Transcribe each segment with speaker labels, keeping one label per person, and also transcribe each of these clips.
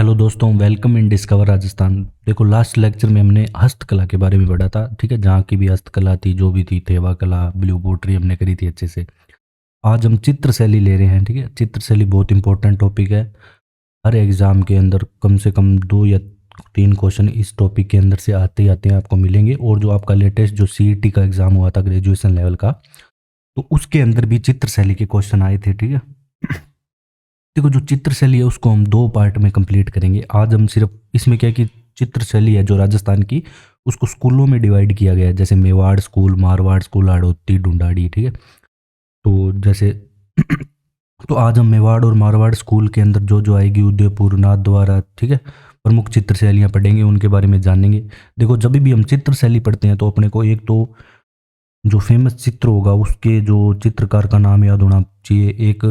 Speaker 1: Hello दोस्तों, welcome in discover Rajasthan. देखो, last lecture में हमने हस्तकला के बारे में पढ़ा था। ठीक है, जहाँ की भी हस्तकला थी, जो भी थी, थेवा कला, ब्लू पोट्री हमने करी थी अच्छे से। आज हम चित्र शैली ले रहे हैं। ठीक है, चित्र शैली बहुत इंपॉर्टेंट टॉपिक है। हर एग्जाम के अंदर कम से कम 2 या 3 क्वेश्चन इस टॉपिक के अंदर से आते ही आते हैं, आपको मिलेंगे। और जो आपका लेटेस्ट जो सीईटी का एग्जाम हुआ था ग्रेजुएशन लेवल का, तो उसके अंदर भी चित्र शैली के क्वेश्चन आए थे। ठीक है, देखो, जो चित्र शैली है उसको हम 2 पार्ट में कंप्लीट करेंगे। आज हम सिर्फ इसमें क्या है कि चित्र शैली है जो राजस्थान की, उसको स्कूलों में डिवाइड किया गया है, जैसे मेवाड़ स्कूल, मारवाड़ स्कूल, हाड़ौती, ढूंढाड़ी। ठीक है, तो जैसे तो आज हम मेवाड़ और मारवाड़ स्कूल के अंदर जो जो आएगी, उदयपुर, नाथद्वारा, ठीक है, प्रमुख चित्र शैलियाँ पढ़ेंगे, उनके बारे में जानेंगे। देखो, जब भी हम चित्र शैली पढ़ते हैं तो अपने को एक तो जो फेमस चित्र होगा उसके जो चित्रकार का नाम याद होना चाहिए। एक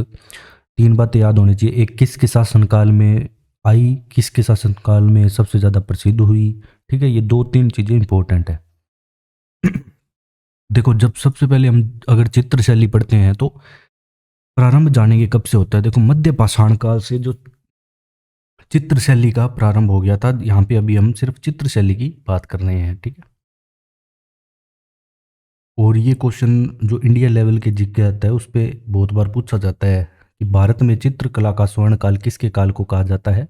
Speaker 1: 3 बातें याद होनी चाहिए। एक, किसके शासनकाल में आई, किसके शासनकाल में सबसे ज़्यादा प्रसिद्ध हुई। ठीक है, ये 2-3 चीज़ें इंपॉर्टेंट है। देखो, जब सबसे पहले हम अगर चित्र शैली पढ़ते हैं तो प्रारंभ जानेंगे कब से होता है। देखो, मध्य पाषाण काल से जो चित्र शैली का प्रारंभ हो गया था। यहाँ पे अभी हम सिर्फ चित्र शैली की बात कर रहे हैं। ठीक है, और ये क्वेश्चन जो इंडिया लेवल के जीके आता है उस पर बहुत बार पूछा जाता है कि भारत में चित्रकला का स्वर्ण काल किसके काल को कहा जाता है।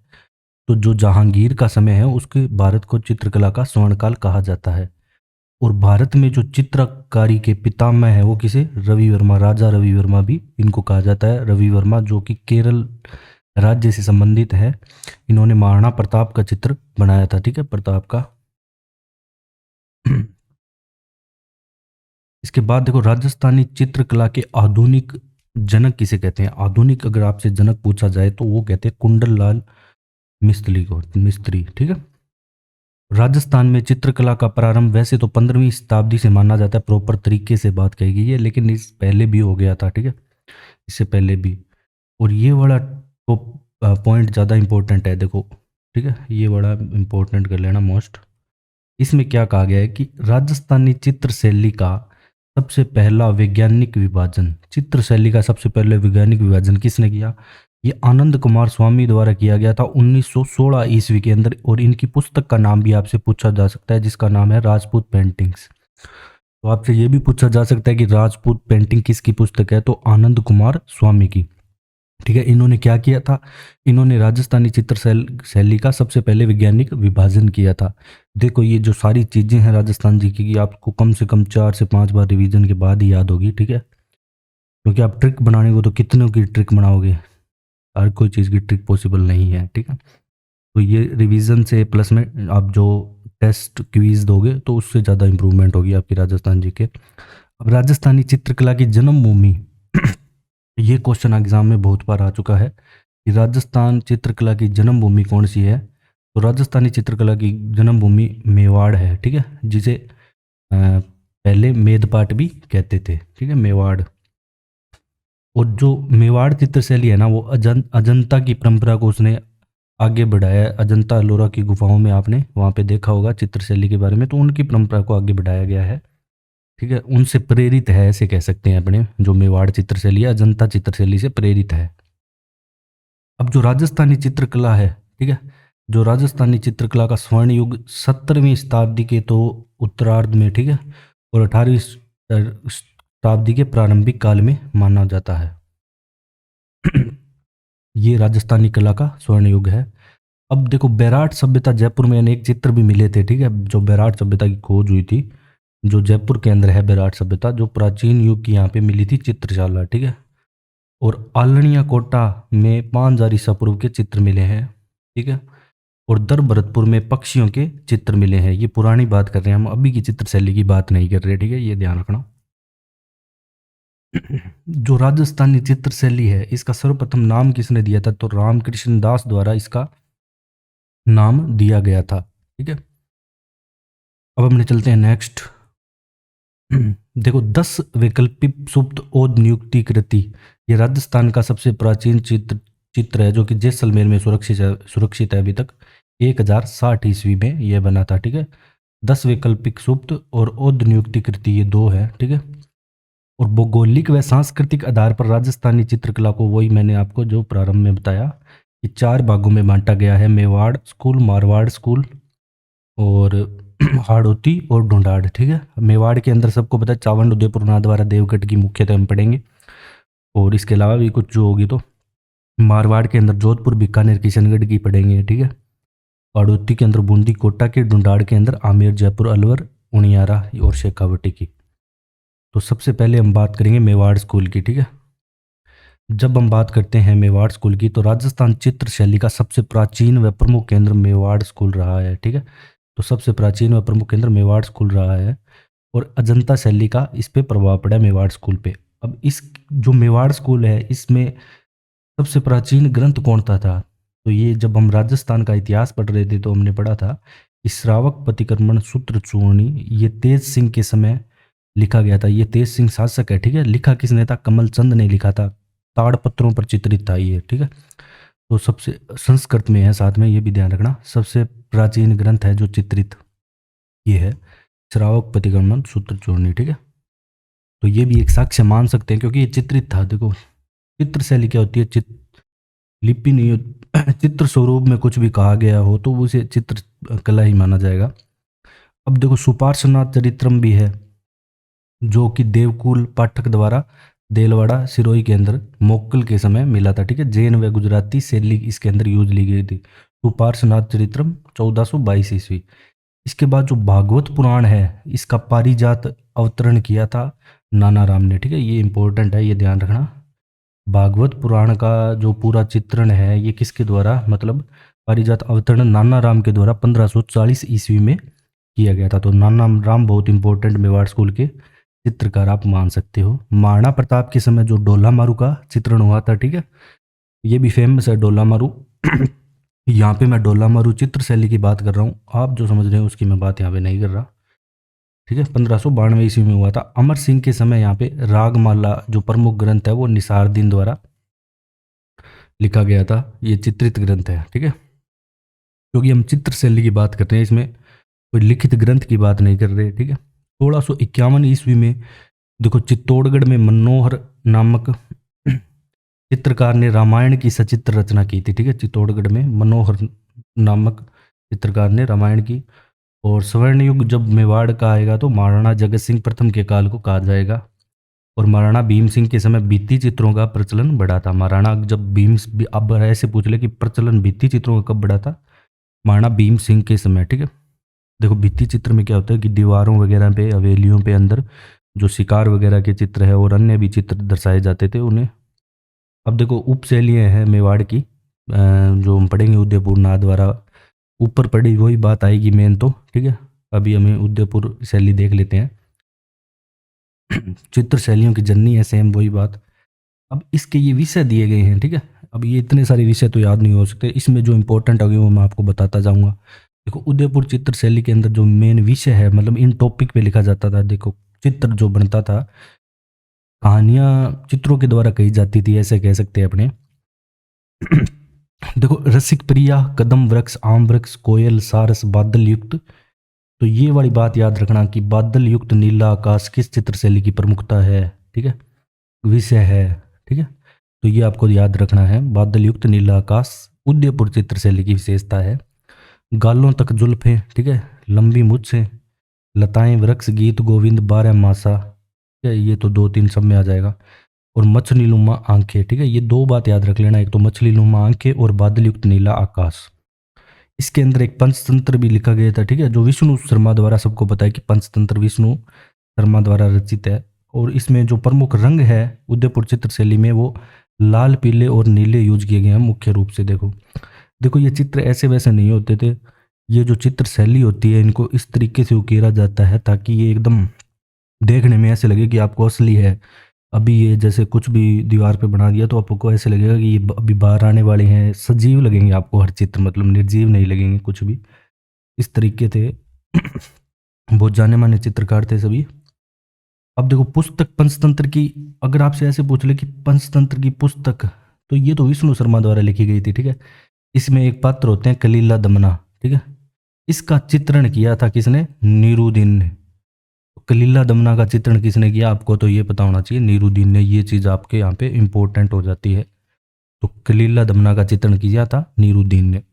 Speaker 1: तो जो जहांगीर का समय है उसके भारत को चित्रकला का स्वर्ण काल कहा जाता है। और भारत में जो चित्रकारी के पितामह है वो किसे, रवि वर्मा, राजा रवि वर्मा भी इनको कहा जाता है। रवि वर्मा जो कि केरल राज्य से संबंधित है, इन्होंने महाराणा प्रताप का चित्र बनाया था। ठीक है, प्रताप का। इसके बाद देखो, राजस्थानी चित्रकला के आधुनिक जनक किसे कहते हैं। आधुनिक अगर आपसे जनक पूछा जाए तो वो कहते हैं कुंडल लाल मिस्त्री को, मिस्त्री। ठीक है, राजस्थान में चित्रकला का प्रारंभ वैसे तो 15वीं शताब्दी से माना जाता है, प्रॉपर तरीके से बात कही गई है, लेकिन इस पहले भी हो गया था। ठीक है, इससे पहले भी। और ये वाला तो पॉइंट ज़्यादा इंपॉर्टेंट है। देखो, ठीक है, ये बड़ा इंपॉर्टेंट कर लेना मोस्ट। इसमें क्या कहा गया है कि राजस्थानी चित्र शैली का सबसे पहला वैज्ञानिक विभाजन, चित्र शैली का सबसे पहले वैज्ञानिक विभाजन किसने किया। ये आनंद कुमार स्वामी द्वारा किया गया था 1916 ईस्वी के अंदर। और इनकी पुस्तक का नाम भी आपसे पूछा जा सकता है, जिसका नाम है राजपूत पेंटिंग्स। तो आपसे ये भी पूछा जा सकता है कि राजपूत पेंटिंग किसकी पुस्तक है, तो आनंद कुमार स्वामी की। ठीक है, इन्होंने क्या किया था, इन्होंने राजस्थानी चित्र शैली का सबसे पहले वैज्ञानिक विभाजन किया था। देखो, ये जो सारी चीज़ें हैं राजस्थान जी की आपको कम से कम 4 से 5 बार रिवीजन के बाद ही याद होगी। ठीक है, क्योंकि आप ट्रिक बनाने को तो कितनों की ट्रिक बनाओगे, हर कोई चीज़ की ट्रिक पॉसिबल नहीं है। ठीक है, तो ये रिवीजन से प्लस में आप जो टेस्ट क्विज दोगे तो उससे ज़्यादा इंप्रूवमेंट होगी आपकी राजस्थान जी के। अब राजस्थानी चित्रकला की जन्मभूमि ये क्वेश्चन एग्जाम में बहुत बार आ चुका है कि राजस्थान चित्रकला की जन्मभूमि कौन सी है। तो राजस्थानी चित्रकला की जन्मभूमि मेवाड़ है। ठीक है, जिसे पहले मेदपाट भी कहते थे। ठीक है, मेवाड़। और जो मेवाड़ चित्र शैली है ना, वो अजंता की परंपरा को उसने आगे बढ़ाया है। अजंता एलोरा की गुफाओं में आपने वहाँ पे देखा होगा चित्र शैली के बारे में, तो उनकी परंपरा को आगे बढ़ाया गया है। ठीक है, उनसे प्रेरित है ऐसे कह सकते हैं अपने। जो मेवाड़ चित्रशैली है अजंता चित्रशैली से प्रेरित है। अब जो राजस्थानी चित्रकला है, ठीक है, जो राजस्थानी चित्रकला का स्वर्ण युग 17वीं शताब्दी के तो उत्तरार्ध में, ठीक है, और 18वीं शताब्दी के प्रारंभिक काल में माना जाता है। ये राजस्थानी कला का स्वर्ण युग है। अब देखो, बैराट सभ्यता जयपुर में अनेक चित्र भी मिले थे। ठीक है, जो बैराट सभ्यता की खोज हुई थी, जो जयपुर के अंदर है बैराट सभ्यता, जो प्राचीन युग की यहाँ पे मिली थी चित्रशाला। ठीक है, और आलनिया कोटा में 5000 ईसा पूर्व के चित्र मिले हैं। ठीक है, और दर भरतपुर में पक्षियों के चित्र मिले हैं। ये पुरानी बात कर रहे हैं हम, अभी की चित्रशैली की बात नहीं कर रहे। ठीक है, ये ध्यान रखना। जो राजस्थानी चित्रशैली है इसका सर्वप्रथम नाम किसने दिया था, तो रामकृष्ण दास द्वारा इसका नाम दिया गया था। ठीक है, अब हमने चलते हैं नेक्स्ट। देखो, 10 वैकल्पिक सुप्त ओद नियुक्ति कृति, ये राजस्थान का सबसे प्राचीन चित्र है, जो कि जैसलमेर में सुरक्षित है अभी तक। 1060 ईस्वी में यह बना था। ठीक है, 10 वैकल्पिक सुप्त और ओद नियुक्ति कृति ये 2 है। ठीक है, और भौगोलिक व सांस्कृतिक आधार पर राजस्थानी चित्रकला को, वही मैंने आपको जो प्रारंभ में बताया कि 4 भागों में बाँटा गया है, मेवाड़ स्कूल, मारवाड़ स्कूल और हाड़ौती और ढूंढाड़, ठीक है। मेवाड़ के अंदर सबको पता है चावंड, उदयपुर, नाथद्वारा, देवगढ़ की मुख्यतः हम पढ़ेंगे और इसके अलावा भी कुछ जो होगी तो मारवाड़ के अंदर जोधपुर, बीकानेर, किशनगढ़ की पढ़ेंगे, ठीक है। हाड़ौती के अंदर बूंदी, कोटा की, ढूंढाड़ के अंदर आमेर, जयपुर, अलवर, उनियारा और शेखावटी की। तो सबसे पहले हम बात करेंगे मेवाड़ स्कूल की, ठीक है। जब हम बात करते हैं मेवाड़ स्कूल की तो राजस्थान चित्र शैली का सबसे प्राचीन व प्रमुख केंद्र मेवाड़ स्कूल रहा है, ठीक है। तो सबसे प्राचीन व प्रमुख केंद्र मेवाड़ स्कूल रहा है और अजंता शैली का इस पे प्रभाव पड़ा है मेवाड़ स्कूल पे। अब इस जो मेवाड़ स्कूल है इसमें सबसे प्राचीन ग्रंथ कौन सा था? तो ये जब हम राजस्थान का इतिहास पढ़ रहे थे तो हमने पढ़ा था कि श्रावक प्रतिक्रमण सूत्र चूर्णी, ये तेज सिंह के समय लिखा गया था। ये तेज सिंह शासक है, ठीक है। लिखा किसने था? कमल चंद ने लिखा था। ताड़पत्रों पर चित्रित था ये, ठीक है। तो सबसे संस्कृत में है, साथ में ये भी ध्यान रखना, सबसे प्राचीन ग्रंथ है जो चित्रित ये है श्रावक प्रतिक्रमण सूत्र चूर्णी, ठीक है। तो ये भी एक साक्ष्य मान सकते हैं क्योंकि ये चित्रित था। देखो चित्र शैली क्या होती है? लिपि नहीं चित्र स्वरूप में कुछ भी कहा गया हो तो उसे चित्र कला ही माना जाएगा। अब देखो सुपार्श्वनाथ चरित्रम भी है जो कि देवकुल पाठक द्वारा देलवाड़ा सिरोही के अंदर मोक्कल के समय मिला था, ठीक है। जैन व गुजराती शैली इसके अंदर यूज ली गई थी। सुपार्श्वनाथ चरित्रम 1422 ईस्वी। इसके बाद जो भागवत पुराण है इसका पारिजात अवतरण किया था नाना राम ने, ठीक है। ये इंपॉर्टेंट है, ये ध्यान रखना। भागवत पुराण का जो पूरा चित्रण है ये किसके द्वारा, मतलब पारिजात अवतरण नाना राम के द्वारा 1540 ईस्वी में किया गया था। तो नाना राम बहुत इंपॉर्टेंट मेवाड़ स्कूल के चित्रकार आप मान सकते हो। महाराणा प्रताप के समय जो डोला मारू का चित्रण हुआ था, ठीक है, ये भी फेमस है डोला मारू। यहाँ पे मैं डोला मारू चित्र शैली की बात कर रहा हूँ, आप जो समझ रहे हो उसकी मैं बात यहाँ पे नहीं कर रहा, ठीक है। 1592 ईस्वी में हुआ था। अमर सिंह के समय यहाँ पे रागमाला जो प्रमुख ग्रंथ है वो निसारदीन द्वारा लिखा गया था। ये चित्रित ग्रंथ है, ठीक है। क्योंकि हम चित्र शैली की बात करते हैं, इसमें कोई लिखित ग्रंथ की बात नहीं कर रहे, ठीक है। 1651 ईस्वी में देखो चित्तौड़गढ़ में मनोहर नामक चित्रकार ने रामायण की सचित्र रचना की थी, ठीक है। चित्तौड़गढ़ में मनोहर नामक चित्रकार ने रामायण की। और स्वर्ण युग जब मेवाड़ का आएगा तो महाराणा जगत सिंह प्रथम के काल को कहा जाएगा। और महाराणा भीम सिंह के समय भित्ति चित्रों का प्रचलन बढ़ा था। महाराणा जब अब ऐसे पूछ ले कि प्रचलन भित्ति चित्रों का कब बढ़ा था? महाराणा भीम सिंह के समय, ठीक है। देखो भित्ति चित्र में क्या होता है कि दीवारों वगैरह पे, हवेलियों पे अंदर जो शिकार वगैरह के चित्र है और अन्य भी चित्र दर्शाए जाते थे उन्हें। अब देखो उपशैलियाँ हैं मेवाड़ की, जो हम पढ़ेंगे उदयपुर, नाथद्वारा, ऊपर पढ़ी वही बात आएगी मेन तो, ठीक है। अभी हमें उदयपुर शैली देख लेते हैं। चित्र शैलियों की जननी है, सेम वही बात। अब इसके ये विषय दिए गए हैं, ठीक है। अब ये इतने सारे विषय तो याद नहीं हो सकते, इसमें जो इंपॉर्टेंट होंगे वो मैं आपको बताता जाऊंगा। देखो उदयपुर चित्र शैली के अंदर जो मेन विषय है, मतलब इन टॉपिक पे लिखा जाता था। देखो चित्र जो बनता था, कहानियां चित्रों के द्वारा कही जाती थी, ऐसे कह सकते हैं अपने। देखो रसिक प्रिया, कदम वृक्ष, आम वृक्ष, कोयल, सारस, बादल युक्त। तो ये वाली बात याद रखना कि बादल युक्त नीला आकाश किस चित्र शैली की प्रमुखता है, ठीक है, विषय है, ठीक है। तो ये आपको याद रखना है, बादल युक्त नीला आकाश उदयपुर चित्र शैली की विशेषता है। गालों तक जुल्फें, ठीक है, लंबी मूछें, लताएं, वृक्ष, गीत गोविंद, 12 मासा, ठीक है, ये तो 2-3 सब में आ जाएगा। और मछली नुमा आंखें, ठीक है। ये दो बात याद रख लेना, एक तो मछली नुमा आंखें और बादल युक्त नीला आकाश। इसके अंदर एक पंचतंत्र भी लिखा गया था, ठीक है, जो विष्णु शर्मा द्वारा, सबको पता है कि पंचतंत्र विष्णु शर्मा द्वारा रचित है। और इसमें जो प्रमुख रंग है उदयपुर चित्र शैली में वो लाल, पीले और नीले यूज किए गए हैं मुख्य रूप से। देखो देखो ये चित्र ऐसे वैसे नहीं होते थे। ये जो चित्र शैली होती है इनको इस तरीके से उकेरा जाता है ताकि ये एकदम देखने में ऐसे लगे कि आपको असली है। अभी ये जैसे कुछ भी दीवार पे बना दिया तो आपको ऐसे लगेगा कि ये अभी बाहर आने वाले हैं, सजीव लगेंगे आपको हर चित्र, मतलब निर्जीव नहीं लगेंगे कुछ भी। इस तरीके थे। बहुत जाने माने चित्रकार थे सभी। अब देखो पुस्तक पंचतंत्र की, अगर आपसे ऐसे पूछ ले कि पंचतंत्र की पुस्तक, तो ये तो विष्णु शर्मा द्वारा लिखी गई थी, ठीक है। इसमें एक पात्र होते हैं कलीला दमना, ठीक है। इसका चित्रण किया था किसने? नीरुद्दीन ने। कलीला दमना का चित्रण किसने किया? आपको तो ये पता होना चाहिए, नीरुद्दीन ने। ये चीज़ आपके यहाँ पे इंपॉर्टेंट हो जाती है। तो कलीला दमना का चित्रण किया था नीरुद्दीन ने।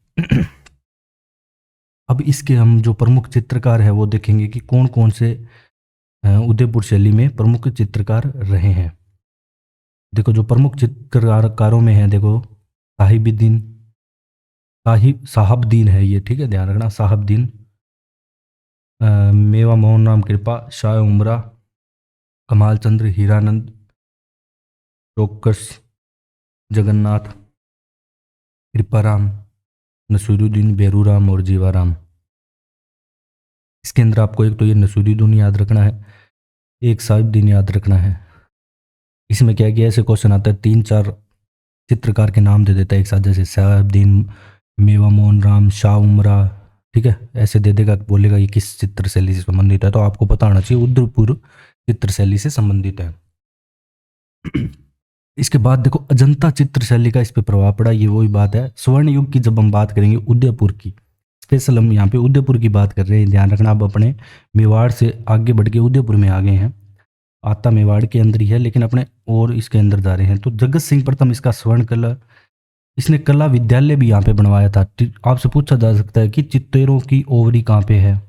Speaker 1: अब इसके हम जो प्रमुख चित्रकार है वो देखेंगे कि कौन कौन से उदयपुर शैली में प्रमुख चित्रकार रहे हैं। देखो जो प्रमुख चित्रकारों में है, देखो साहिबुद्दीन, साहबदीन है ये, ठीक है, ध्यान रखना, साहबदीन, मेवा मोहन राम कृपा, शाह उमरा, कमाल चंद्र, हीरानंद, चौकस, जगन्नाथ, कृपाराम, नसीरुद्दीन, बेरूराम और जीवाराम। इसके अंदर आपको एक तो ये नसीरुद्दीन याद रखना है, एक साहिबुद्दीन याद रखना है। इसमें क्या किया, ऐसे क्वेश्चन आता है 3-4 चित्रकार के नाम दे देता है एक साथ, जैसे साहिबुद्दीन, मेवा मोहन राम, शाह उमरा, ठीक है, ऐसे दे देगा, बोलेगा ये किस चित्र शैली से संबंधित है, तो आपको पता होना चाहिए उदयपुर चित्र शैली से संबंधित है। इसके बाद देखो अजंता चित्र शैली का इस पे प्रभाव पड़ा, ये वही बात है स्वर्ण युग की। जब हम बात करेंगे उदयपुर की, स्पेशल हम यहाँ पे उदयपुर की बात कर रहे हैं, ध्यान रखना। आप अपने मेवाड़ से आगे बढ़ के उदयपुर में आ गए हैं, आता मेवाड़ के अंदर ही है लेकिन अपने और इसके अंदर जा रहे हैं। तो जगत सिंह प्रथम इसका स्वर्ण कला, इसने कला विद्यालय भी यहाँ पे बनवाया था। आपसे पूछा जा सकता है कि चित्तेरों की ओवरी कहाँ पे है,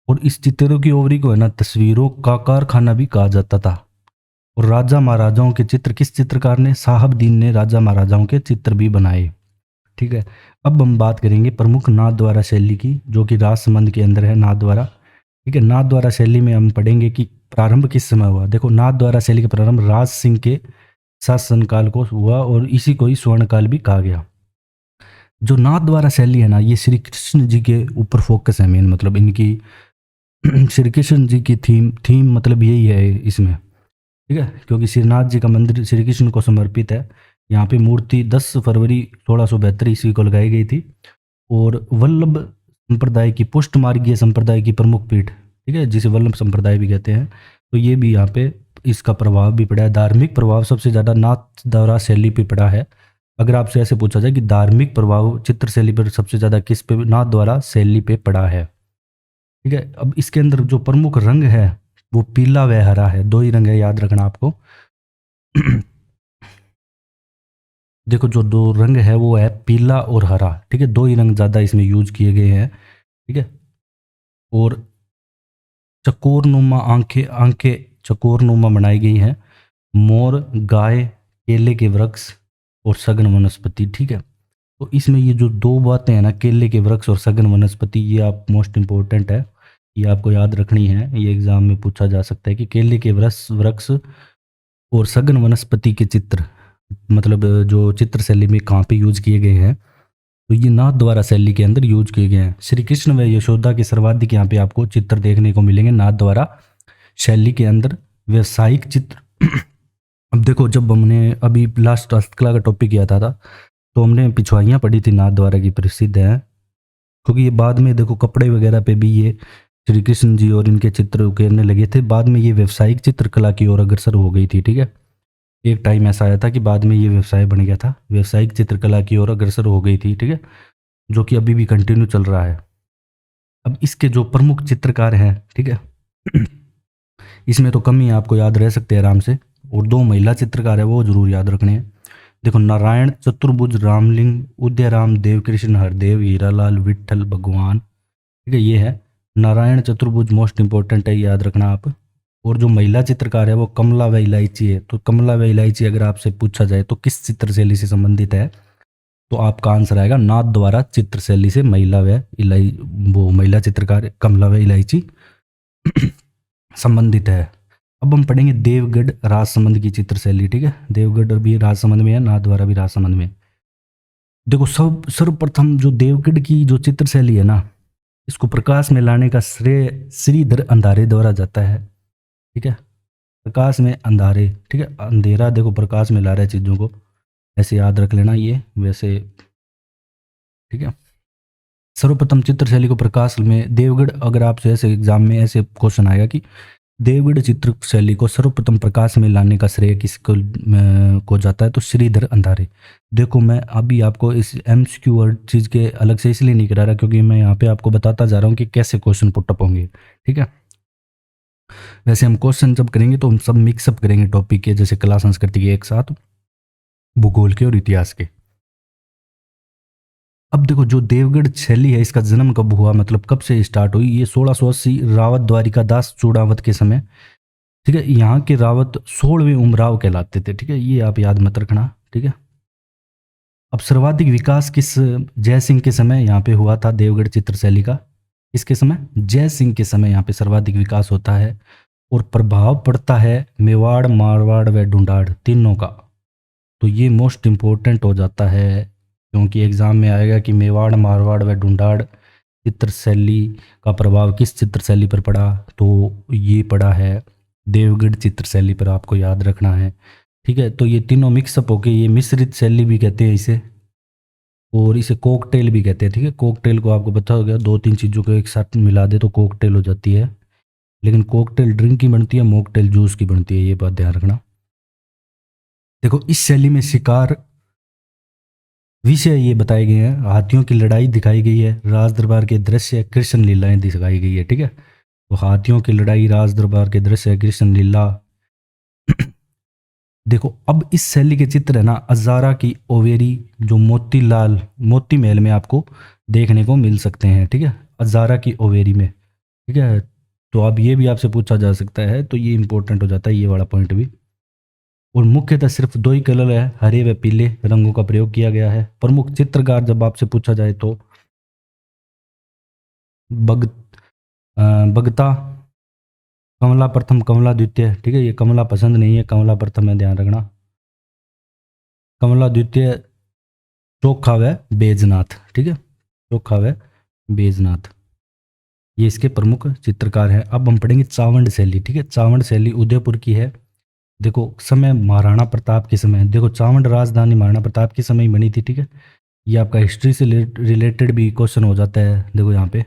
Speaker 1: और इस चित्तेरों की ओवरी को है ना तस्वीरों का कारखाना भी कहा जाता था। और राजा महाराजाओं के चित्र किस चित्रकार ने, साहबदीन ने राजा महाराजाओं के चित्र भी बनाए, ठीक है। अब हम बात करेंगे प्रमुख नाथद्वारा शैली की, जो कि राजसमंद के अंदर है नाथद्वारा, ठीक है। नाथद्वारा शैली में हम पढ़ेंगे कि प्रारंभ किस समय हुआ। देखो नाथद्वारा शैली का प्रारंभ राज सिंह के शासनकाल को हुआ और इसी को ही स्वर्णकाल भी कहा गया। जो नाथद्वारा शैली है ना, ये श्री कृष्ण जी के ऊपर फोकस है मेन, मतलब इनकी श्री कृष्ण जी की थीम मतलब यही है इसमें, ठीक है, क्योंकि श्रीनाथ जी का मंदिर श्री कृष्ण को समर्पित है। यहाँ पे मूर्ति 10 फरवरी 1672 ईस्वी को लगाई गई थी। और वल्लभ संप्रदाय की, पुष्ट मार्गीय संप्रदाय की प्रमुख पीठ, ठीक है, जिसे वल्लभ संप्रदाय भी कहते हैं, तो ये भी यहाँ पे इसका प्रभाव भी पड़ा है। धार्मिक प्रभाव सबसे ज़्यादा नाथद्वारा शैली पे पड़ा है। अगर आपसे ऐसे पूछा जाए कि धार्मिक प्रभाव चित्र शैली पर सबसे ज़्यादा किस पे, नाथद्वारा शैली पे पड़ा है, ठीक है। अब इसके अंदर जो प्रमुख रंग है वो पीला व हरा है, 2 ही रंग है, याद रखना आपको। देखो जो 2 रंग है वो है पीला और हरा, ठीक है, 2 ही रंग ज़्यादा इसमें यूज किए गए हैं, ठीक है। और चकोरनुमा आंखें, आंखें चकोरनुमा बनाई गई हैं। मोर, गाय, केले के वृक्ष और सघन वनस्पति, ठीक है। तो इसमें ये जो 2 बातें हैं ना, केले के वृक्ष और सघन वनस्पति, ये आप मोस्ट इंपॉर्टेंट है, ये आपको याद रखनी है। ये एग्जाम में पूछा जा सकता है कि केले के वृक्ष और सघन वनस्पति के चित्र, मतलब जो चित्र शैली में कहाँ पे यूज किए गए हैं, तो ये नाथद्वारा शैली के अंदर यूज किए गए हैं। श्री कृष्ण व यशोदा के सर्वाधिक यहाँ पे आपको चित्र देखने को मिलेंगे नाथद्वारा शैली के अंदर। व्यवसायिक चित्र अब देखो जब हमने अभी लास्ट हस्तकला का टॉपिक किया था तो हमने पिछवाइयाँ पढ़ी थी नाथद्वारा की, प्रसिद्ध है, क्योंकि ये बाद में देखो कपड़े वगैरह पे भी ये श्री कृष्ण जी और इनके चित्र उकेरने लगे थे। बाद में ये व्यवसायिक चित्रकला की ओर अग्रसर हो गई थी, ठीक है। एक टाइम ऐसा आया था कि बाद में ये व्यवसाय बन गया था, व्यवसायिक चित्रकला की ओर अग्रसर हो गई थी, ठीक है, जो कि अभी भी कंटिन्यू चल रहा है। अब इसके जो प्रमुख चित्रकार हैं, ठीक है, इसमें तो कम ही आपको याद रह सकते हैं आराम से, और 2 महिला चित्रकार है वो जरूर याद रखने हैं। देखो नारायण चतुर्भुज, रामलिंग, उदयराम, देवकृष्ण, हरदेव, हीरालाल, विट्ठल, भगवान, ठीक है, ये है नारायण चतुर्भुज, मोस्ट इंपॉर्टेंट है, याद रखना आप। और जो महिला चित्रकार है वो कमला व इलायची है। तो कमला व इलायची अगर आपसे पूछा जाए तो किस चित्र शैली से संबंधित है, तो आपका आंसर आएगा नाथद्वारा चित्र शैली से वो महिला चित्रकार कमला व इलायची संबंधित है। अब हम पढ़ेंगे देवगढ़ राजसमंद की चित्र शैली, ठीक है, देवगढ़ भी राजसमंद में है, नाथद्वारा भी राजसमंद में। देखो सर्वप्रथम जो देवगढ़ की जो चित्र शैली है ना, इसको प्रकाश में लाने का श्रेय श्रीधर अंधारे द्वारा जाता है, ठीक है, प्रकाश में अंधारे, ठीक है, अंधेरा देखो प्रकाश में ला रहा है चीज़ों को, ऐसे याद रख लेना ये वैसे, ठीक है। सर्वप्रथम चित्र शैली को प्रकाश में देवगढ़, अगर आपसे ऐसे एग्जाम में ऐसे क्वेश्चन आएगा कि देवगढ़ चित्र शैली को सर्वप्रथम प्रकाश में लाने का श्रेय किसको को जाता है, तो श्रीधर अंधारे। देखो मैं अभी आपको इस एमसीक्यू वर्ड चीज़ के अलग से इसलिए नहीं करा रहा क्योंकि मैं यहाँ पे आपको बताता जा रहा हूँ कि कैसे क्वेश्चन पुटअप होंगे, ठीक है। वैसे हम क्वेश्चन जब करेंगे तो हम सब मिक्सअप करेंगे टॉपिक के, जैसे कला संस्कृति के एक साथ। भूगोल के और इतिहास के। अब देखो जो देवगढ़ शैली है इसका जन्म कब हुआ, मतलब कब से स्टार्ट हुई, ये 1680 रावत द्वारिका दास चूड़ावत के समय। ठीक है, यहाँ के रावत 16वें उमराव कहलाते थे। ठीक है, ये आप याद मत रखना। ठीक है, अब सर्वाधिक विकास किस जय सिंह के समय यहाँ पे हुआ था देवगढ़ चित्र शैली का? किसके समय? जय सिंह के समय यहाँ पे सर्वाधिक विकास होता है। और प्रभाव पड़ता है मेवाड़, मारवाड़ व ढूंढाड़ तीनों का। तो ये मोस्ट इम्पोर्टेंट हो जाता है, क्योंकि एग्जाम में आएगा कि मेवाड़, मारवाड़ व ढूंढाड़ चित्र शैली का प्रभाव किस चित्र शैली पर पड़ा, तो ये पड़ा है देवगढ़ चित्र शैली पर, आपको याद रखना है। ठीक है, तो ये तीनों मिक्सअप होके ये मिश्रित शैली भी कहते हैं इसे, और इसे कोकटेल भी कहते हैं। ठीक है, कोकटेल को आपको पता हो गया, दो तीन चीज़ों को एक साथ मिला दे तो कोकटेल हो जाती है। लेकिन कोकटेल ड्रिंक की बनती है, मोकटेल जूस की बनती है, ये बात ध्यान रखना। देखो इस शैली में शिकार विषय ये बताए गए हैं, हाथियों की लड़ाई दिखाई गई है, राज दरबार के दृश्य, कृष्ण लीलाएं दिखाई गई है। ठीक है, तो हाथियों की लड़ाई, राज दरबार के दृश्य, कृष्ण लीला। देखो अब इस शैली के चित्र है ना अजारा की ओवेरी, जो मोतीलाल मोती महल में आपको देखने को मिल सकते हैं। ठीक है, अजारा की ओवेरी में। ठीक है, तो अब ये भी आपसे पूछा जा सकता है, तो ये इंपॉर्टेंट हो जाता है ये वाला पॉइंट भी। और मुख्यतः सिर्फ दो ही कलर है, हरे व पीले रंगों का प्रयोग किया गया है। प्रमुख चित्रकार जब आपसे पूछा जाए तो बग बगता, कमला प्रथम, कमला द्वितीय। ठीक है, ये कमला पसंद नहीं है, कमला प्रथम है, ध्यान रखना। कमला द्वितीय, चोखा व बैजनाथ। ठीक है, चोखा व बैजनाथ, ये इसके प्रमुख चित्रकार हैं। अब हम पढ़ेंगे चावंड शैली। ठीक है, चावंड शैली उदयपुर की है। देखो समय महाराणा प्रताप के समय, देखो चावंड राजधानी महाराणा प्रताप के समय ही बनी थी। ठीक है, ये आपका हिस्ट्री से रिलेटेड भी क्वेश्चन हो जाता है। देखो यहाँ पे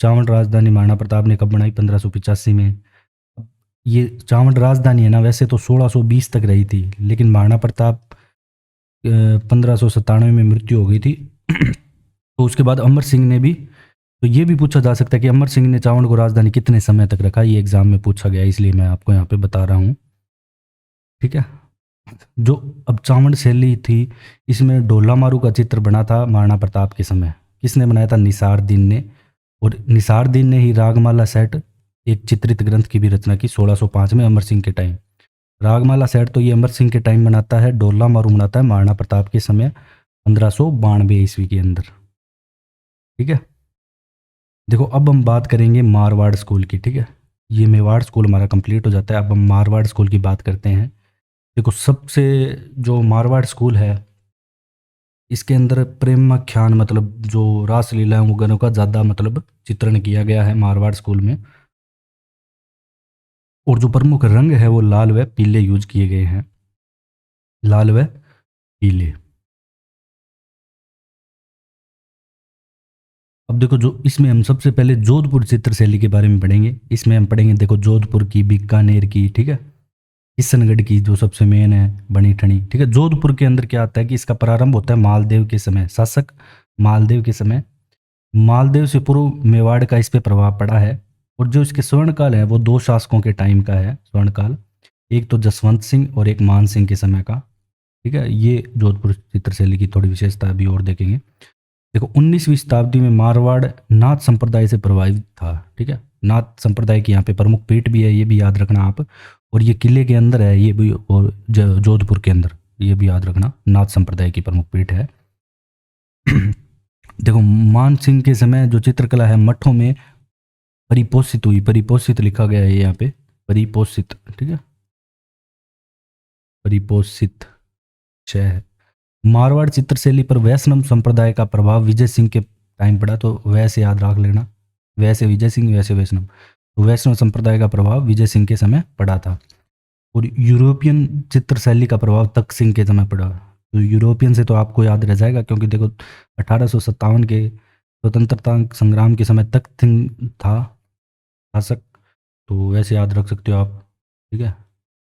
Speaker 1: चावंड राजधानी महाराणा प्रताप ने कब बनाई? 1585 में। ये चावंड राजधानी है ना, वैसे तो 1620 तक रही थी, लेकिन महाराणा प्रताप 1597 में मृत्यु हो गई थी। तो उसके बाद अमर सिंह ने भी, तो ये भी पूछा जा सकता है कि अमर सिंह ने चावंड को राजधानी कितने समय तक रखा, ये एग्जाम में पूछा गया, इसलिए मैं आपको यहाँ पे बता रहा हूँ। ठीक है, जो अब चावंड शैली थी, इसमें ढोला मारू का चित्र बना था महाराणा प्रताप के समय। किसने बनाया था? निसार दीन ने। और निसार दीन ने ही रागमाला सेट, एक चित्रित ग्रंथ की भी रचना की 1605 में अमर सिंह के टाइम। रागमाला सेट तो ये अमर सिंह के टाइम बनाता है, ढोला मारू बनाता है महाराणा प्रताप के समय 1592 ईस्वी के अंदर। ठीक है, देखो अब हम बात करेंगे मारवाड़ स्कूल की। ठीक है, ये मेवाड़ स्कूल हमारा कंप्लीट हो जाता है, अब हम मारवाड़ स्कूल की बात करते हैं। देखो सबसे जो मारवाड़ स्कूल है, इसके अंदर प्रेमाख्यान, मतलब जो रासलीला वगैरह का ज़्यादा मतलब चित्रण किया गया है मारवाड़ स्कूल में। और जो प्रमुख रंग है वो लाल व पीले यूज किए गए हैं, लाल व पीले। अब देखो जो इसमें हम सबसे पहले जोधपुर चित्र शैली के बारे में पढ़ेंगे। इसमें हम पढ़ेंगे देखो जोधपुर की, बीकानेर की, ठीक है, किशनगढ़ की, जो सबसे मेन है बनी ठनी। ठीक है, जोधपुर के अंदर क्या आता है कि इसका प्रारंभ होता है मालदेव के समय, शासक मालदेव के समय। मालदेव से पूर्व मेवाड़ का इस पे प्रभाव पड़ा है। और जो इसके स्वर्णकाल है वो दो शासकों के टाइम का है स्वर्णकाल, एक तो जसवंत सिंह और एक मान सिंह के समय का। ठीक है, ये जोधपुर चित्रशैली की थोड़ी विशेषता अभी और देखेंगे। देखो 19वीं शताब्दी में मारवाड़ नाथ संप्रदाय से प्रभावित था। ठीक है, नाथ संप्रदाय की यहाँ पे प्रमुख पीठ भी है, ये भी याद रखना आप। और ये किले के अंदर है ये भी, और जोधपुर के अंदर, ये भी याद रखना, नाथ संप्रदाय की प्रमुख पीठ है। देखो मान सिंह के समय जो चित्रकला है मठों में परिपोषित हुई, परिपोषित लिखा गया है यहाँ पे, परिपोषित। ठीक है, परिपोषित शह। मारवाड़ चित्रशैली पर वैष्णव संप्रदाय का प्रभाव विजय सिंह के टाइम पड़ा, तो वैसे याद रख लेना, वैसे विजय सिंह, वैसे वैष्णव। तो वैष्णव संप्रदाय का प्रभाव विजय सिंह के समय पड़ा था। और यूरोपियन चित्रशैली का प्रभाव तख्त सिंह के समय पड़ा। तो यूरोपियन से तो आपको याद रह जाएगा, क्योंकि देखो 1857 के स्वतंत्रता संग्राम के समय तख्त सिंह था शासक, तो वैसे याद रख सकते हो आप। ठीक है,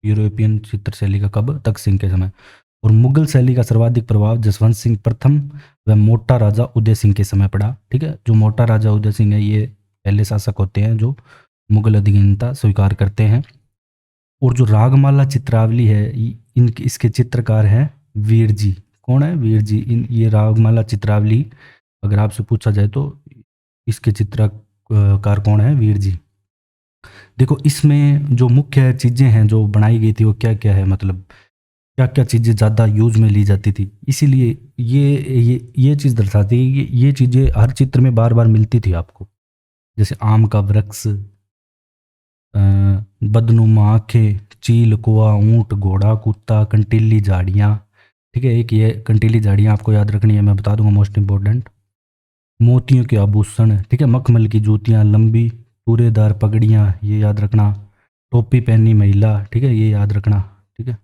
Speaker 1: यूरोपियन चित्रशैली का कब? तख्त सिंह के समय। और मुगल शैली का सर्वाधिक प्रभाव जसवंत सिंह प्रथम व मोटा राजा उदय सिंह के समय पड़ा। ठीक है, जो मोटा राजा उदय सिंह है ये पहले शासक होते हैं जो मुगल अधीनता स्वीकार करते हैं। और जो रागमाला चित्रावली है, इसके चित्रकार हैं वीर जी। कौन है वीर जी? इन ये रागमाला चित्रावली अगर आपसे पूछा जाए तो इसके चित्रकार कौन है? वीर जी। देखो इसमें जो मुख्य चीज़ें हैं जो बनाई गई थी वो क्या क्या है, मतलब क्या क्या चीज़ें ज़्यादा यूज में ली जाती थी, इसीलिए ये चीज़ दर्शाती है कि ये चीज़ें हर चित्र में बार बार मिलती थी आपको। जैसे आम का वृक्ष, अ, बदनुमा आंखें, चील, कुआ, ऊंट, घोड़ा, कुत्ता, कंटीली झाड़ियाँ। ठीक है, एक ये कंटीली झाड़ियाँ आपको याद रखनी है, मैं बता दूंगा मोस्ट इंपॉर्टेंट। मोतियों के आभूषण, ठीक है, मखमल की जूतियाँ, लंबी पूरेदार पगड़ियाँ, ये याद रखना। टोपी पहनी महिला, ठीक है, ये याद रखना। ठीक है,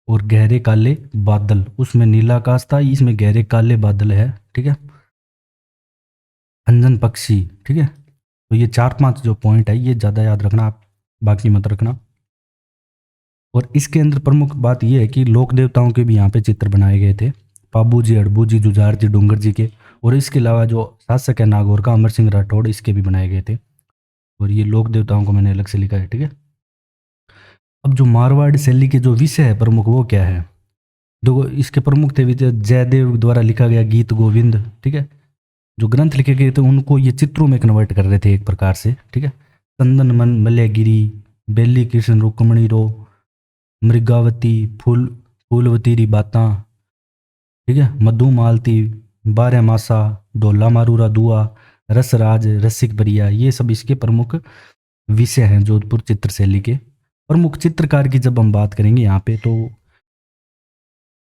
Speaker 1: और गहरे काले बादल, उसमें नीला आकाश था, इसमें गहरे काले बादल है। ठीक है, अंजन पक्षी। ठीक है, तो ये चार पांच जो पॉइंट है ये ज़्यादा याद रखना आप, बाकी मत रखना। और इसके अंदर प्रमुख बात यह है कि लोक देवताओं के भी यहाँ पे चित्र बनाए गए थे, पाबू जी, अड़बू जी, जुझार जी, डूंगर जी के। और इसके अलावा जो शासक है नागौर का, अमर सिंह राठौड़, इसके भी बनाए गए थे। और ये लोक देवताओं को मैंने अलग से लिखा है। ठीक है, अब जो मारवाड़ शैली के जो विषय है प्रमुख वो क्या है? देखो इसके प्रमुख थे विजय जयदेव द्वारा लिखा गया गीत गोविंद। ठीक है, जो ग्रंथ लिखे गए थे उनको ये चित्रों में कन्वर्ट कर रहे थे एक प्रकार से। ठीक है, चंदन मन मलयगिरी, बेली कृष्ण रुक्मणी रो, मृगावती, फूलवती री बाता। ठीक है, मधु मालती, बारह मासा, ढोला मारूरा दुआ, रसराज, रसिक बरिया, ये सब इसके प्रमुख विषय हैं जोधपुर चित्र शैली के। प्रमुख चित्रकार की जब हम बात करेंगे यहाँ पे तो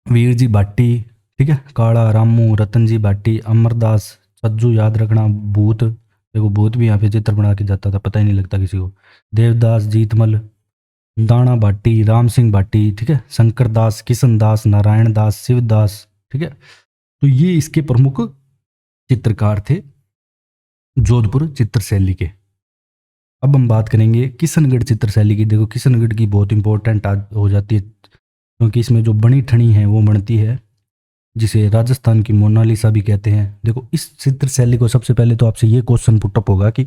Speaker 1: वीर जी भाटी, ठीक है, काला रामू, रतन जी भाटी, अमरदास, सज्जू, याद रखना। भूत, देखो भूत भी यहाँ पे चित्र बना के जाता था, पता ही नहीं लगता किसी को। देवदास, जीतमल, दाना भाटी, राम सिंह भाटी, ठीक है, शंकर दास, किशन दास, नारायण दास, शिवदास। ठीक है, तो ये इसके प्रमुख चित्रकार थे जोधपुर चित्र शैली के। अब हम बात करेंगे किशनगढ़ चित्र शैली की। देखो किशनगढ़ की बहुत इंपॉर्टेंट हो जाती है, क्योंकि इसमें जो बनी ठनी है वो बनती है, जिसे राजस्थान की मोनालिसा भी कहते हैं। देखो इस चित्र शैली को सबसे पहले तो आपसे ये क्वेश्चन पुटअप होगा कि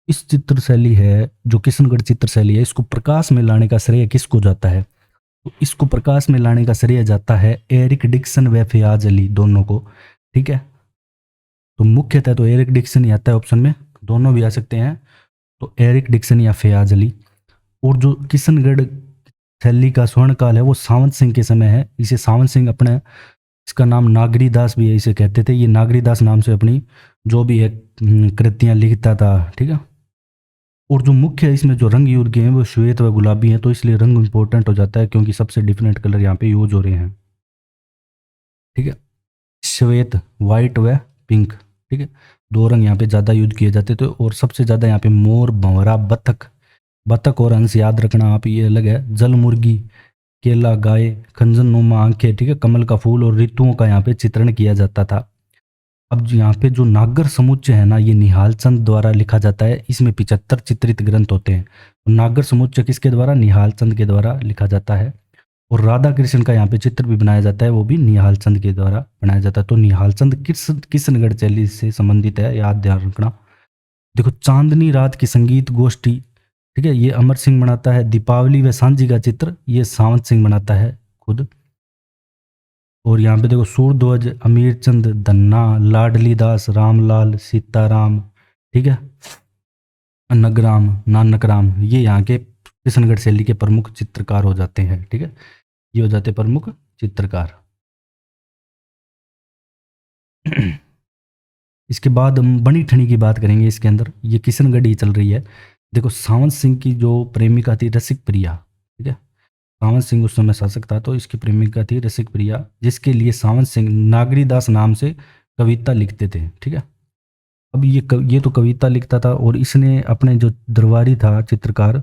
Speaker 1: इस चित्र शैली है जो किशनगढ़ चित्र शैली है, इसको प्रकाश में लाने का श्रेय किसको जाता है? तो इसको प्रकाश में लाने का श्रेय जाता है एरिक डिक्सन व फयाज अली, दोनों को। ठीक है, तो मुख्यतः तो एरिक डिक्सन ही आता है ऑप्शन में, दोनों भी आ सकते हैं, तो एरिक डिक्सन या फयाज अली। और जो किशनगढ़ शैली का स्वर्ण काल है वो सावंत सिंह के समय है। इसे सावंत सिंह अपने, इसका नाम नागरी दास भी है, इसे कहते थे। ये नागरी दास नाम से अपनी जो भी है कृतियां लिखता था। ठीक है, और जो मुख्य इसमें जो रंग यूज किए हैं वो श्वेत व गुलाबी हैं, तो इसलिए रंग इंपॉर्टेंट हो जाता है क्योंकि सबसे डिफरेंट कलर यहाँ पे यूज हो रहे हैं। ठीक है, श्वेत, वाइट व पिंक। ठीक है, दो रंग यहाँ पे ज़्यादा यूज किए जाते थे। और सबसे ज़्यादा यहाँ पे मोर, भंवरा, बतख, बतख और हंस याद रखना आप, ये अलग है। जल मुर्गी, केला, गाय, खंजन नुमा आंखें, ठीक है, कमल का फूल और ऋतुओं का यहाँ पे चित्रण किया जाता था। अब यहाँ पे जो नागर समुच्चय है ना, ये निहाल चंद द्वारा लिखा जाता है। इसमें 75 चित्रित ग्रंथ होते हैं। नागर समुच्चय किसके द्वारा? निहाल चंद के द्वारा लिखा जाता है। और राधा कृष्ण का यहाँ पे चित्र भी बनाया जाता है, वो भी निहाल चंद के द्वारा बनाया जाता है। तो निहाल चंद किशनगढ़ शैली से संबंधित है, याद ध्यान रखना। देखो चांदनी रात की संगीत गोष्ठी, ठीक है, ये अमर सिंह बनाता है। दीपावली व सांझी का चित्र ये सावंत सिंह बनाता है खुद। और यहाँ पे देखो सूरध्वज, अमीर चंद धन्ना, लाडली दास, रामलाल, सीताराम, ठीक है, नगराम, नानकराम, ये यहाँ के किशनगढ़ शैली के प्रमुख चित्रकार हो जाते हैं। ठीक है, ये हो जाते प्रमुख चित्रकार। इसके बाद हम बनी ठनी की बात करेंगे। इसके अंदर ये किशनगढ़ ही चल रही है। देखो सावंत सिंह की जो प्रेमिका थी रसिक प्रिया, ठीक है, सावंत सिंह उस समय शासक था, तो इसकी प्रेमिका थी रसिक प्रिया, जिसके लिए सावंत सिंह नागरीदास नाम से कविता लिखते थे। ठीक है, अब ये तो कविता लिखता था, और इसने अपने जो दरबारी था चित्रकार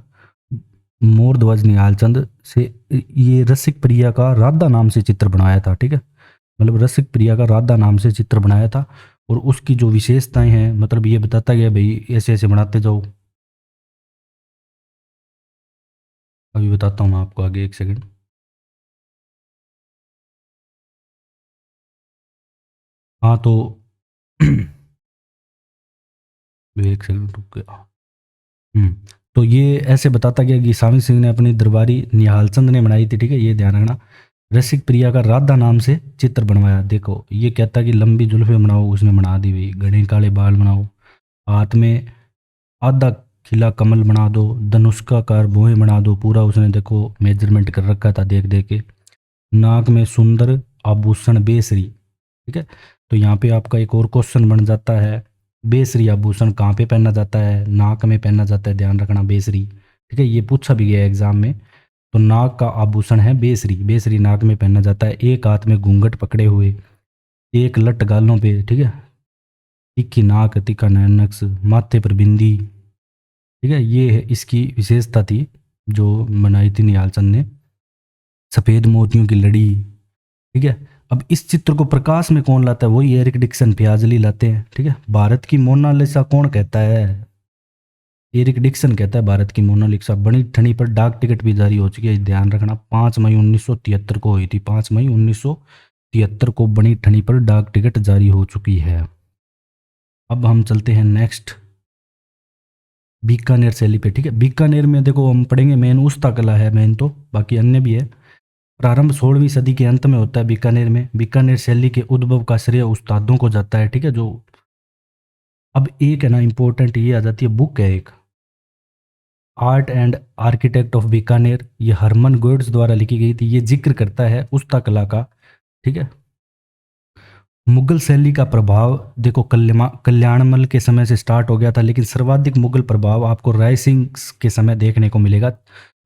Speaker 1: मोरध्वज निहालचंद से ये रसिक प्रिया का राधा नाम से चित्र बनाया था। ठीक है, मतलब रसिक प्रिया का राधा नाम से चित्र बनाया था। और उसकी जो विशेषताएं हैं, मतलब ये बताता गया भाई ऐसे ऐसे बनाते जाओ। अभी बताता हूँ मैं आपको आगे, एक सेकंड। हाँ तो एक सेकंड रुक गया। तो ये ऐसे बताता गया कि सावी सिंह ने अपनी दरबारी निहालचंद ने बनाई थी। ठीक है, ये ध्यान रखना। रसिक प्रिया का राधा नाम से चित्र बनवाया। देखो ये कहता है कि लंबी जुल्फें बनाओ, उसने बना दी भाई। घने काले बाल बनाओ, हाथ में आधा खिला कमल बना दो, धनुष्काकार भुएं बना दो। पूरा उसने देखो मेजरमेंट कर रखा था देख देख के। नाक में सुंदर आभूषण बेसरी। ठीक है, तो यहाँ पे आपका एक और क्वेश्चन बन जाता है, बेसरी आभूषण कहाँ पे पहना जाता है? नाक में पहना जाता है, ध्यान रखना बेसरी। ठीक है, ये पूछा भी गया एग्जाम में। तो नाक का आभूषण है बेसरी, बेसरी नाक में पहना जाता है। एक हाथ में घूंघट पकड़े हुए, एक लट गालों पे, ठीक है, तीखी नाक, तीखा नयन नक्श, माथे पर बिंदी। ठीक है, ये है इसकी विशेषता थी जो बनाई थी निहाल चंद ने। सफेद मोतियों की लड़ी। ठीक है, अब इस चित्र को प्रकाश में कौन लाता है? वही एरिक डिक्सन पियाजली लाते हैं। ठीक है, भारत की मोनालिसा कौन कहता है? एरिक डिक्सन कहता है भारत की मोनालिसा। बनी ठनी पर डाक टिकट भी जारी हो चुकी है, ध्यान रखना। 5 मई 1973 को हुई थी, 5 मई 1973 को बनी ठनी पर डाक टिकट जारी हो चुकी है। अब हम चलते हैं नेक्स्ट, बीकानेर शैली पे। ठीक है, बीकानेर में देखो हम पढ़ेंगे मेन उस्ता कला है मेन, तो बाकी अन्य भी है। प्रारंभ 16वीं सदी के अंत में होता है बीकानेर में। बीकानेर शैली के उद्भव का श्रेय उस्तादों को जाता है। ठीक है, जो अब एक है ना इंपॉर्टेंट ये आ जाती है, बुक है एक, art and architect of Bikaner. ये हरमन गोड्स द्वारा लिखी गई थी। ये जिक्र करता है उस्ता कला का। ठीक है, मुगल शैली का प्रभाव देखो कल्याणमल के समय से स्टार्ट हो गया था, लेकिन सर्वाधिक मुगल प्रभाव आपको राय सिंह के समय देखने को मिलेगा,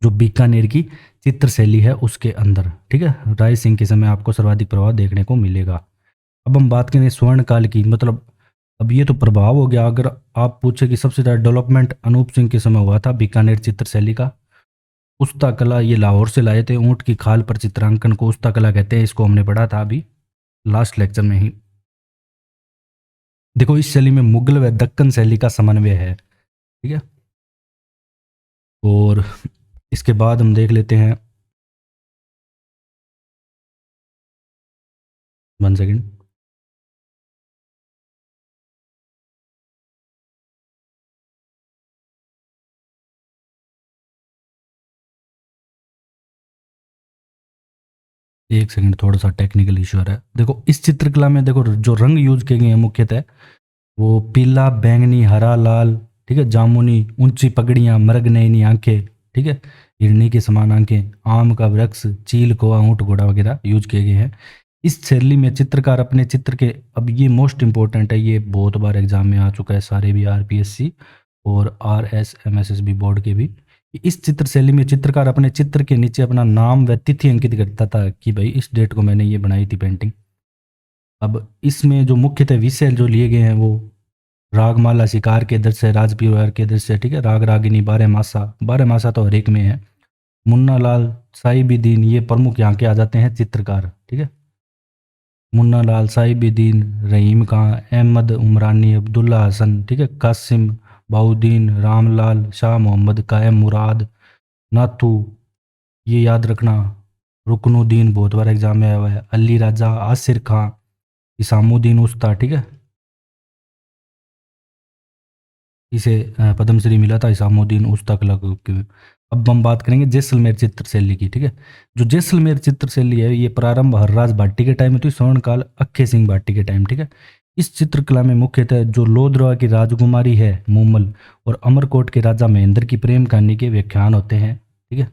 Speaker 1: जो बीकानेर की चित्र शैली है उसके अंदर। ठीक है, राय सिंह के समय आपको सर्वाधिक प्रभाव देखने को मिलेगा। अब हम बात करें स्वर्ण काल की, मतलब अब ये तो प्रभाव हो गया। अगर आप पूछे कि सबसे ज़्यादा डेवलपमेंट अनूप सिंह के समय हुआ था बीकानेर चित्र शैली का। उस्ता कला ये लाहौर से लाए थे, ऊँट की खाल पर चित्रांकन को उस्ता कला कहते हैं। इसको हमने पढ़ा था अभी लास्ट लेक्चर में ही। देखो इस शैली में मुगल व दक्कन शैली का समन्वय है। ठीक है, और इसके बाद हम देख लेते हैं, 1 सेकेंड। एक सेकंड, थोड़ा सा टेक्निकल इशू आ रहा है। देखो इस चित्रकला में देखो जो रंग यूज किए गए हैं मुख्यतः वो पीला, बैंगनी, हरा, लाल, ठीक है, जामुनी, ऊंची पगड़ियाँ, मृग नयनी आंखें, ठीक है, हिरनी के समान आंखें, आम का वृक्ष, चील, कोआ, ऊंट, घोड़ा वगैरह यूज किए गए हैं इस शैली में। चित्रकार अपने चित्र के, अब ये मोस्ट इंपॉर्टेंट है, ये बहुत बार एग्जाम में आ चुका है, सारे भी आरपीएससी और RSMSSB बोर्ड के भी। इस चित्र शैली में चित्रकार अपने चित्र के नीचे अपना नाम व तिथि अंकित करता था कि भाई इस डेट को मैंने ये बनाई थी पेंटिंग। अब इसमें जो मुख्यतः विषय जो लिए गए हैं वो रागमाला शिकार के दृश्य, राज परिवार के दृश्य, ठीक है, राग रागिनी, बारह मासा, बारह मासा तो हर एक में है, मुन्ना लाल, साहिबुद्दीन, ये प्रमुख यहाँ के आ जाते हैं चित्रकार। ठीक है, मुन्ना लाल, साहिबुद्दीन, रहीम खां, अहमद उमरानी, अब्दुल्ला हसन, ठीक है, कासिम, बाउद्दीन, रामलाल, शाह मोहम्मद, कायम मुराद, नाथू, ये याद रखना, रुकनुद्दीन बहुत बार एग्जाम में आया हुआ है, अली राजा, आसिर खां, इसामुद्दीन उस्ता, ठीक है, इसे पद्मश्री मिला था इसामुद्दीन उस्ता कला के। अब हम बात करेंगे जैसलमेर चित्र शैली की। ठीक है, जो जैसलमेर चित्र शैली है ये प्रारंभ हर्राज भाटी के टाइम में थी, स्वर्णकाल अक्खे सिंह भाटी के टाइम। ठीक है, इस चित्रकला में मुख्यतः जो लोधरवा की राजकुमारी है मूमल और अमरकोट के राजा महेंद्र की प्रेम कहानी के व्याख्यान होते हैं। ठीक है,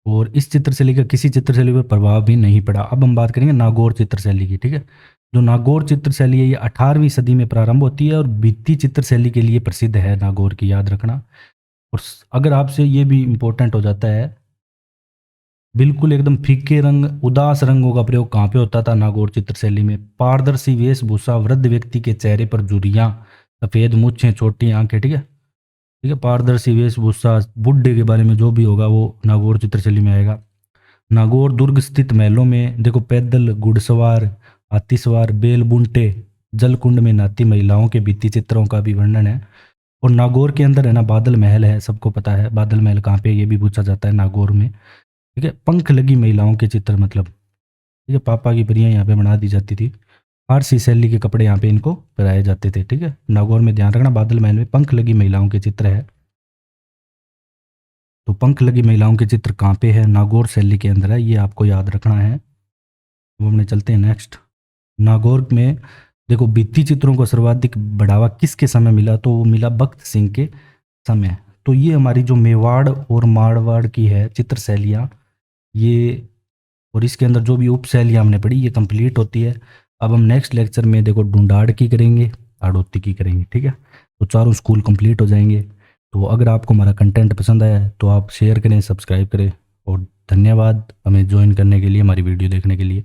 Speaker 1: और इस चित्र शैली का किसी चित्र शैली पर प्रभाव भी नहीं पड़ा। अब हम बात करेंगे नागौर चित्र शैली की। ठीक है, जो नागौर चित्र शैली है ये 18वीं सदी में प्रारंभ होती है और भित्ति चित्र शैली के लिए प्रसिद्ध है नागौर की, याद रखना। और अगर आपसे ये भी इंपॉर्टेंट हो जाता है, बिल्कुल एकदम फीके रंग, उदास रंगों का प्रयोग कहाँ पे होता था नागौर चित्र शैली में? पारदर्शी वेशभूषा, वृद्ध व्यक्ति के चेहरे पर झुर्रियां, सफेद मूछें, छोटी आंखें। ठीक है, ठीक है, पारदर्शी वेशभूषा, बुड्ढे के बारे में जो भी होगा वो नागौर चित्र शैली में आएगा। नागौर दुर्ग स्थित महलों में देखो पैदल, घुड़सवार, हाथी सवार, बेल बुंटे, जलकुंड में नहाती महिलाओं के भित्ति चित्रों का भी वर्णन है। और नागौर के अंदर है ना बादल महल है, सबको पता है बादल महल कहाँ पे, ये भी पूछा जाता है नागौर में। ठीक है, पंख लगी महिलाओं के चित्र, मतलब ठीक है, पापा की परियां यहाँ पे बना दी जाती थी। फारसी शैली के कपड़े यहाँ पे इनको पहनाए जाते थे। ठीक है, नागौर में ध्यान रखना बादल महल में पंख लगी महिलाओं के चित्र है। तो पंख लगी महिलाओं के चित्र कहाँ पे है? नागौर शैली के अंदर है, ये आपको याद रखना है। वो हमने चलते हैं नेक्स्ट। नागौर में देखो भित्ति चित्रों को सर्वाधिक बढ़ावा किसके समय मिला? तो वो मिला भगत सिंह के समय। तो ये हमारी जो मेवाड़ और मारवाड़ की है चित्र शैलियाँ, ये और इसके अंदर जो भी उप शैलियाँ हमने पढ़ी ये कंप्लीट होती है। अब हम नेक्स्ट लेक्चर में देखो ढूंढाड़ की करेंगे, हाड़ौती की करेंगे, ठीक है। तो चारों स्कूल कंप्लीट हो जाएंगे। तो अगर आपको हमारा कंटेंट पसंद आया है तो आप शेयर करें, सब्सक्राइब करें, और धन्यवाद हमें ज्वाइन करने के लिए, हमारी वीडियो देखने के लिए।